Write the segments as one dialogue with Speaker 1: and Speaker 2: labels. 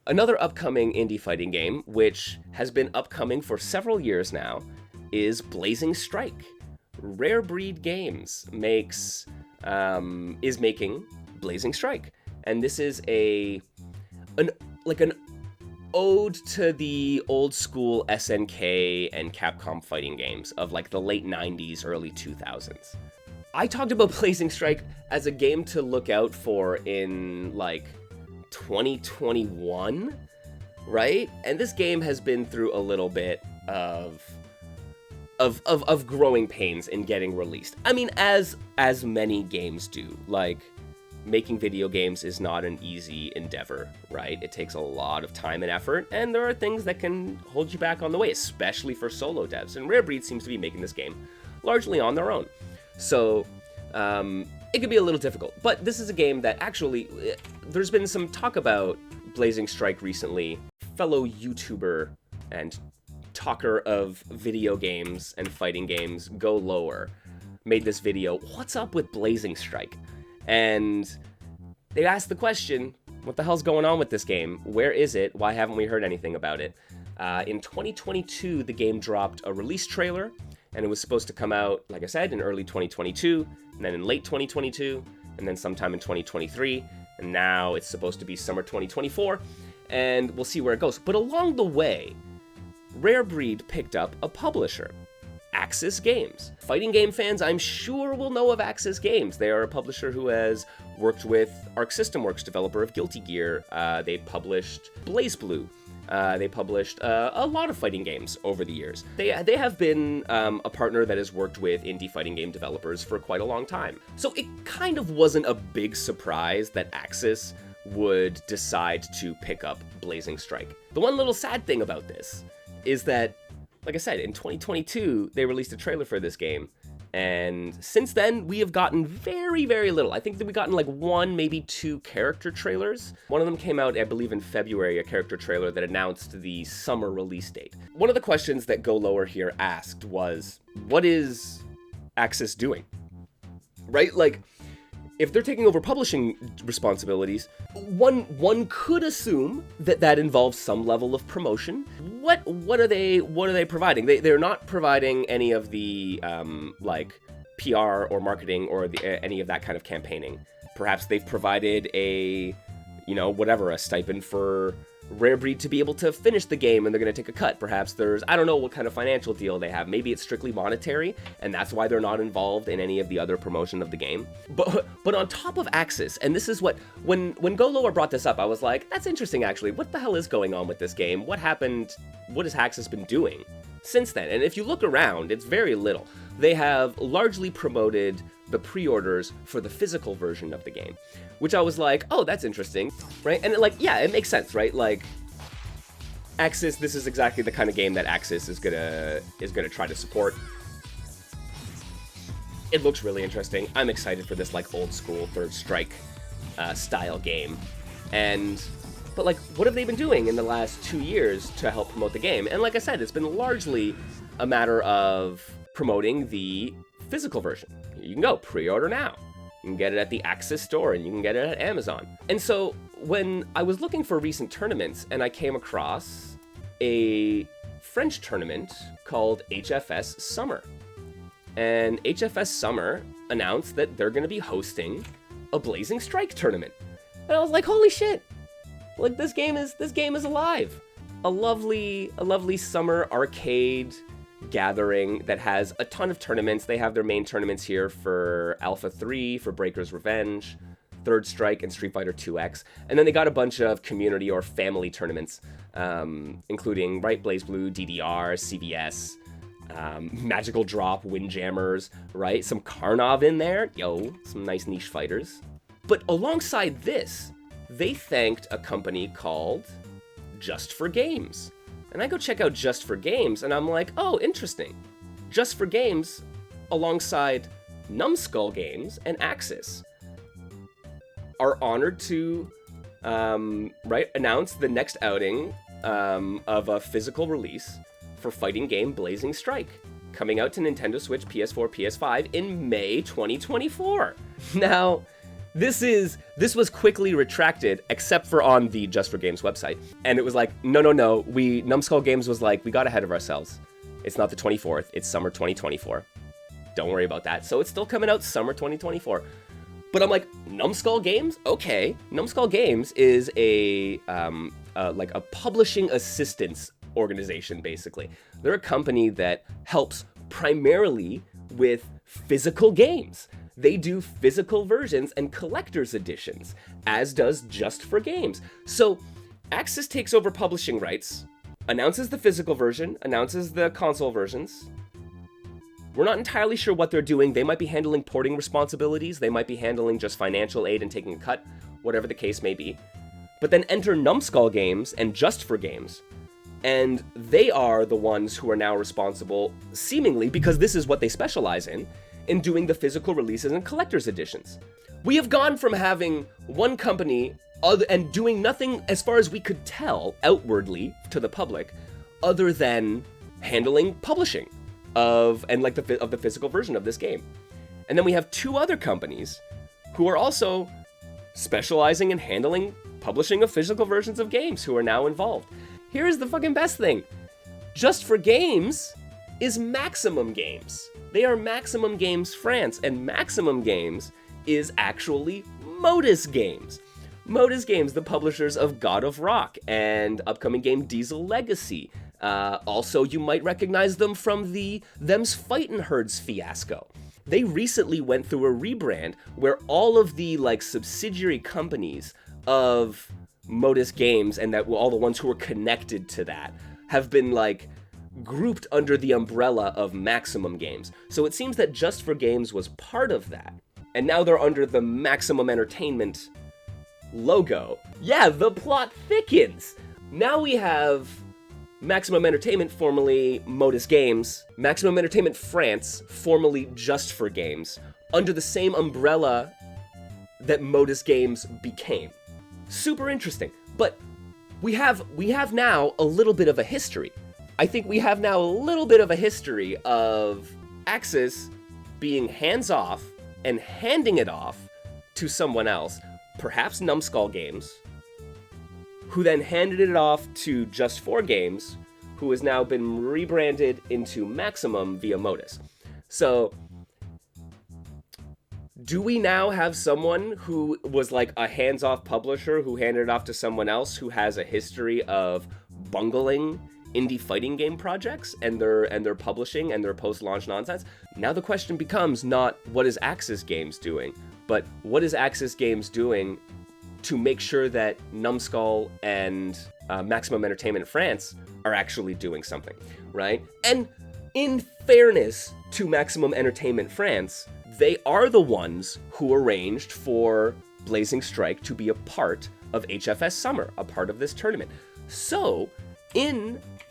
Speaker 1: Another upcoming indie fighting game, which has been upcoming for several years now, is Blazing Strike. Rare Breed Games is making Blazing Strike, and this is an ode to the old school SNK and Capcom fighting games of like the late 90s, early 2000s. I talked about Blazing Strike as a game to look out for in like 2021, right? And this game has been through a little bit of growing pains in getting released. I mean, as many games do. Like, making video games is not an easy endeavor, right? It takes a lot of time and effort, and there are things that can hold you back on the way, especially for solo devs. And Rare Breed seems to be making this game largely on their own. So, it could be a little difficult. But this is a game that actually, there's been some talk about Blazing Strike recently. Fellow YouTuber and talker of video games and fighting games, Goh Lowers, made this video, what's up with Blazing Strike? And they asked the question, what the hell's going on with this game? Where is it? Why haven't we heard anything about it? In 2022, the game dropped a release trailer, and it was supposed to come out, like I said, in early 2022, and then in late 2022, and then sometime in 2023, and now it's supposed to be summer 2024, and we'll see where it goes. But along the way, Rare Breed picked up a publisher, Axis Games. Fighting game fans, I'm sure, will know of Axis Games. They are a publisher who has worked with Arc System Works, developer of Guilty Gear. They published BlazBlue. They published a lot of fighting games over the years. They have been a partner that has worked with indie fighting game developers for quite a long time. So it kind of wasn't a big surprise that Axis would decide to pick up Blazing Strike. The one little sad thing about this is that, like I said, in 2022, they released a trailer for this game, and since then, we have gotten very, very little. I think that we've gotten like 1, maybe 2 character trailers. One of them came out, I believe, in February, a character trailer that announced the summer release date. One of the questions that Goh Lowers here asked was, what is Axis doing? Right? Like, if they're taking over publishing responsibilities, one could assume that that involves some level of promotion. What are they providing? They're not providing any of the like PR or marketing or any of that kind of campaigning. Perhaps they've provided a stipend for Rare Breed to be able to finish the game, and they're going to take a cut. Perhaps I don't know what kind of financial deal they have. Maybe it's strictly monetary, and that's why they're not involved in any of the other promotion of the game. But on top of Axis, and this is what, when Goh Lowers brought this up, I was like, that's interesting actually. What the hell is going on with this game? What happened? What has Axis been doing since then? And if you look around, it's very little. They have largely promoted the pre-orders for the physical version of the game, which I was like, oh, that's interesting, right? And it makes sense, right? Like, Axis, this is exactly the kind of game that Axis is gonna try to support. It looks really interesting. I'm excited for this like old school Third Strike style game. But like, what have they been doing in the last 2 years to help promote the game? And like I said, it's been largely a matter of promoting the physical version. You can go pre-order now. You can get it at the Axis store, and you can get it at Amazon. And so when I was looking for recent tournaments, and I came across a French tournament called HFS Summer. And HFS Summer announced that they're going to be hosting a Blazing Strike tournament. And I was like, holy shit. Like, this game is alive. A lovely summer arcade gathering that has a ton of tournaments. They have their main tournaments here for Alpha 3, for Breaker's Revenge, Third Strike, and Street Fighter 2X. And then they got a bunch of community or family tournaments, including, right, BlazBlue, DDR, CVS, Magical Drop, Windjammers, right? Some Karnov in there. Yo, some nice niche fighters. But alongside this, they thanked a company called Just for Games. And I go check out Just for Games, and I'm like, oh, interesting. Just for Games, alongside Numbskull Games and Axis, are honored to announce the next outing of a physical release for fighting game Blazing Strike, coming out to Nintendo Switch, PS4, PS5 in May 2024. Now, This was quickly retracted, except for on the Just for Games website. And it was like, no. Numbskull Games was like, we got ahead of ourselves. It's not the 24th, it's summer 2024. Don't worry about that. So it's still coming out summer 2024. But I'm like, Numbskull Games? Okay. Numbskull Games is a publishing assistance organization, basically. They're a company that helps primarily with physical games. They do physical versions and collector's editions, as does Just for Games. So Axis takes over publishing rights, announces the physical version, announces the console versions. We're not entirely sure what they're doing. They might be handling porting responsibilities. They might be handling just financial aid and taking a cut, whatever the case may be. But then enter Numbskull Games and Just for Games. And they are the ones who are now responsible, seemingly, because this is what they specialize in doing the physical releases and collector's editions. We have gone from having one company and doing nothing, as far as we could tell, outwardly to the public, other than handling publishing of the physical version of this game. And then we have two other companies who are also specializing in handling publishing of physical versions of games who are now involved. Here's the fucking best thing. Just for Games is Maximum Games. They are Maximum Games France, and Maximum Games is actually Modus Games. Modus Games, the publishers of God of Rock and upcoming game Diesel Legacy. Also, you might recognize them from the Them's Fightin' Herds fiasco. They recently went through a rebrand where all of the subsidiary companies of Modus Games, and that all the ones who are connected to that, have been grouped under the umbrella of Maximum Games. So it seems that Just for Games was part of that, and now they're under the Maximum Entertainment logo. Yeah, the plot thickens. Now we have Maximum Entertainment, formerly Modus Games, Maximum Entertainment France, formerly Just for Games, under the same umbrella that Modus Games became. Super interesting. But we have now a little bit of a history. I think we have now a little bit of a history of Axis being hands-off and handing it off to someone else, perhaps Numbskull Games, who then handed it off to Just for Games, who has now been rebranded into Maximum via Modus. So, do we now have someone who was a hands-off publisher who handed it off to someone else who has a history of bungling indie fighting game projects and their publishing and their post-launch nonsense? Now the question becomes not what is Axis Games doing, but what is Axis Games doing to make sure that Numbskull and Maximum Entertainment France are actually doing something, right? And in fairness to Maximum Entertainment France, they are the ones who arranged for Blazing Strike to be a part of HFS Summer, a part of this tournament. So,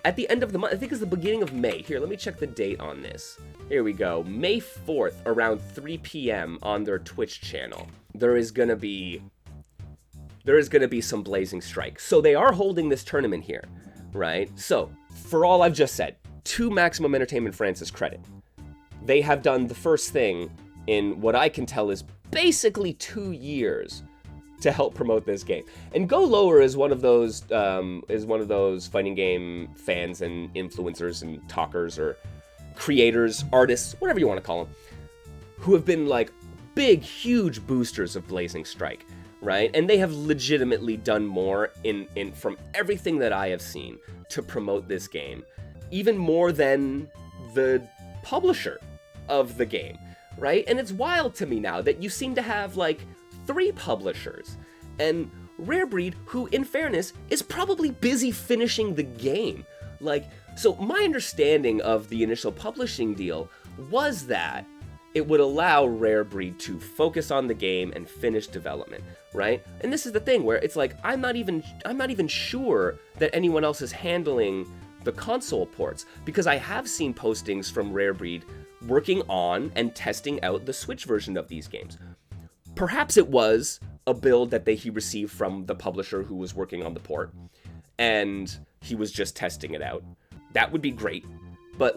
Speaker 1: at the end of the month, I think it's the beginning of May. Here, let me check the date on this. Here we go. May 4th, around 3 p.m. on their Twitch channel. There is gonna be some Blazing Strike. So they are holding this tournament here, right? So, for all I've just said, to Maximum Entertainment France's credit, they have done the first thing in what I can tell is basically 2 years to help promote this game. And Goh Lowers is one of those fighting game fans and influencers and talkers or creators, artists, whatever you want to call them, who have been big, huge boosters of Blazing Strike, right? And they have legitimately done more in from everything that I have seen to promote this game, even more than the publisher of the game, right? And it's wild to me now that you seem to have 3 publishers, and Rare Breed, who in fairness is probably busy finishing the game. So my understanding of the initial publishing deal was that it would allow Rare Breed to focus on the game and finish development, right? And this is the thing where it's I'm not even sure that anyone else is handling the console ports, because I have seen postings from Rare Breed working on and testing out the Switch version of these games. Perhaps it was a build that he received from the publisher who was working on the port, and he was just testing it out. That would be great, but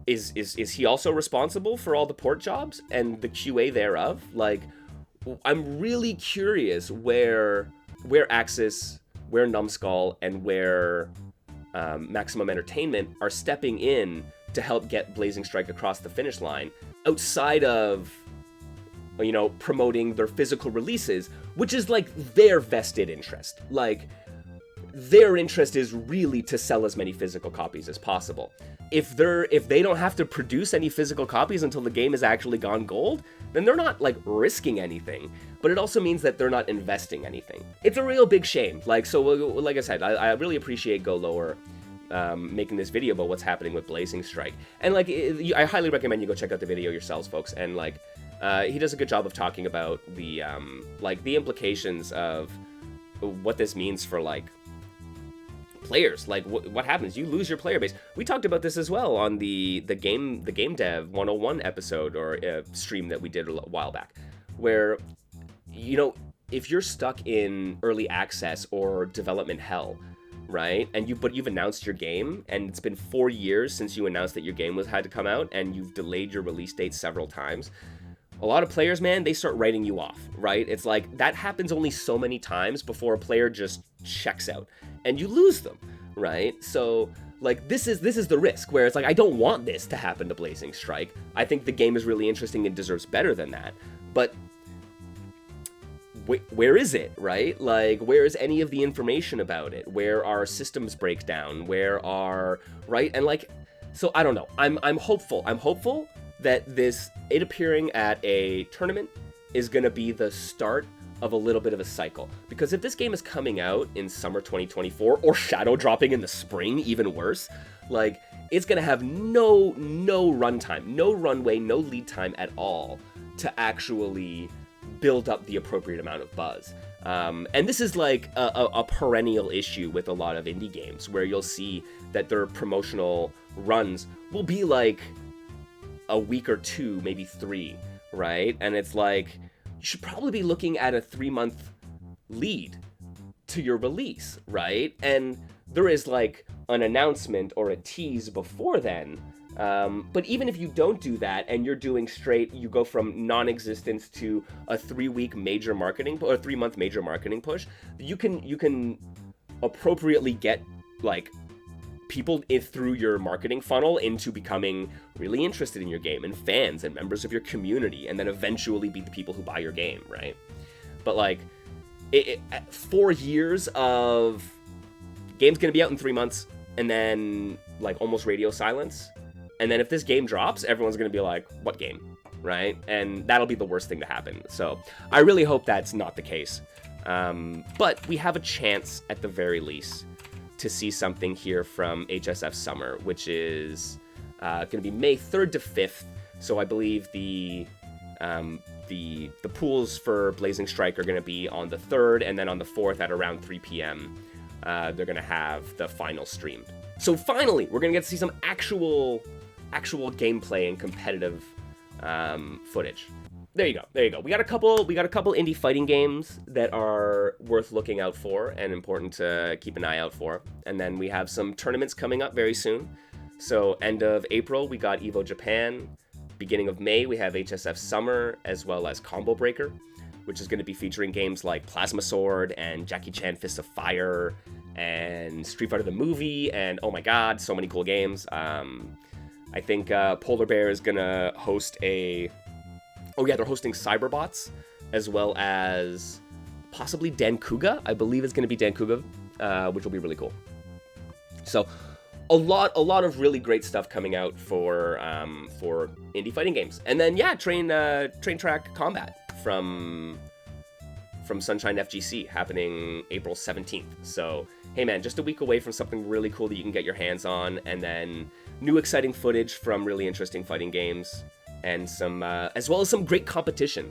Speaker 1: is he also responsible for all the port jobs and the QA thereof? I'm really curious where Axis, where Numbskull, and where Maximum Entertainment are stepping in to help get Blazing Strike across the finish line, outside of, you know, promoting their physical releases, which is like their vested interest. Like, their interest is really to sell as many physical copies as possible. If they don't have to produce any physical copies until the game has actually gone gold, then they're not like risking anything. But it also means that they're not investing anything. It's a real big shame. Like, so like I said, I really appreciate Goh Lower making this video about what's happening with Blazing Strike. And like, I highly recommend you go check out the video yourselves, folks. And like, he does a good job of talking about the like the implications of what this means for like players. Like what happens? You lose your player base. We talked about this as well on the game dev 101 episode or stream that we did a while back, where, you know, if you're stuck in early access or development hell, right, and you've announced your game, and it's been 4 years since you announced that your game had to come out, and you've delayed your release date several times, a lot of players, man, they start writing you off, right? It's like that happens only so many times before a player just checks out and you lose them, right? So like this is the risk, where it's like, I don't want this to happen to Blazing Strike. I think the game is really interesting and deserves better than that, but where is it, right? Like, where is any of the information about it? Where are systems breakdown? Where are, right? And like, so I don't know. I'm hopeful that it appearing at a tournament is going to be the start of a little bit of a cycle. Because if this game is coming out in summer 2024 or shadow dropping in the spring, even worse, like, it's going to have no runtime, no runway, no lead time at all to actually build up the appropriate amount of buzz. And this is like a perennial issue with a lot of indie games, where you'll see that their promotional runs will be like a week or two, maybe 3, right? And it's like, you should probably be looking at a 3-month lead to your release, right? And there is like an announcement or a tease before then. But even if you don't do that and you're doing straight, you go from non-existence to a 3-week major marketing or 3-month major marketing push, you can appropriately get like people through your marketing funnel into becoming really interested in your game, and fans and members of your community, and then eventually be the people who buy your game, right? But like, 4 years of game's gonna be out in 3 months, and then like almost radio silence, and then if this game drops, everyone's gonna be like, what game, right? And that'll be the worst thing to happen. So I really hope that's not the case, but we have a chance at the very least to see something here from HSF Summer, which is going to be May 3rd to 5th. So I believe the pools for Blazing Strike are going to be on the 3rd, and then on the 4th at around 3 p.m. They're going to have the final stream. So finally, we're going to get to see some actual gameplay and competitive footage. There you go. We got a couple indie fighting games that are worth looking out for and important to keep an eye out for. And then we have some tournaments coming up very soon. So end of April, we got Evo Japan. Beginning of May, we have HSF Summer, as well as Combo Breaker, which is going to be featuring games like Plasma Sword and Jackie Chan Fists of Fire and Street Fighter the Movie, and oh my god, so many cool games. I think Polar Bear is going to host they're hosting Cyberbots, as well as possibly Dankuga. I believe it's going to be Dankuga, which will be really cool. So a lot of really great stuff coming out for indie fighting games. And then Train Track Combat from Sunshine FGC happening April 17th. So hey man, just a week away from something really cool that you can get your hands on, and then new exciting footage from really interesting fighting games. And some, as well as some great competition.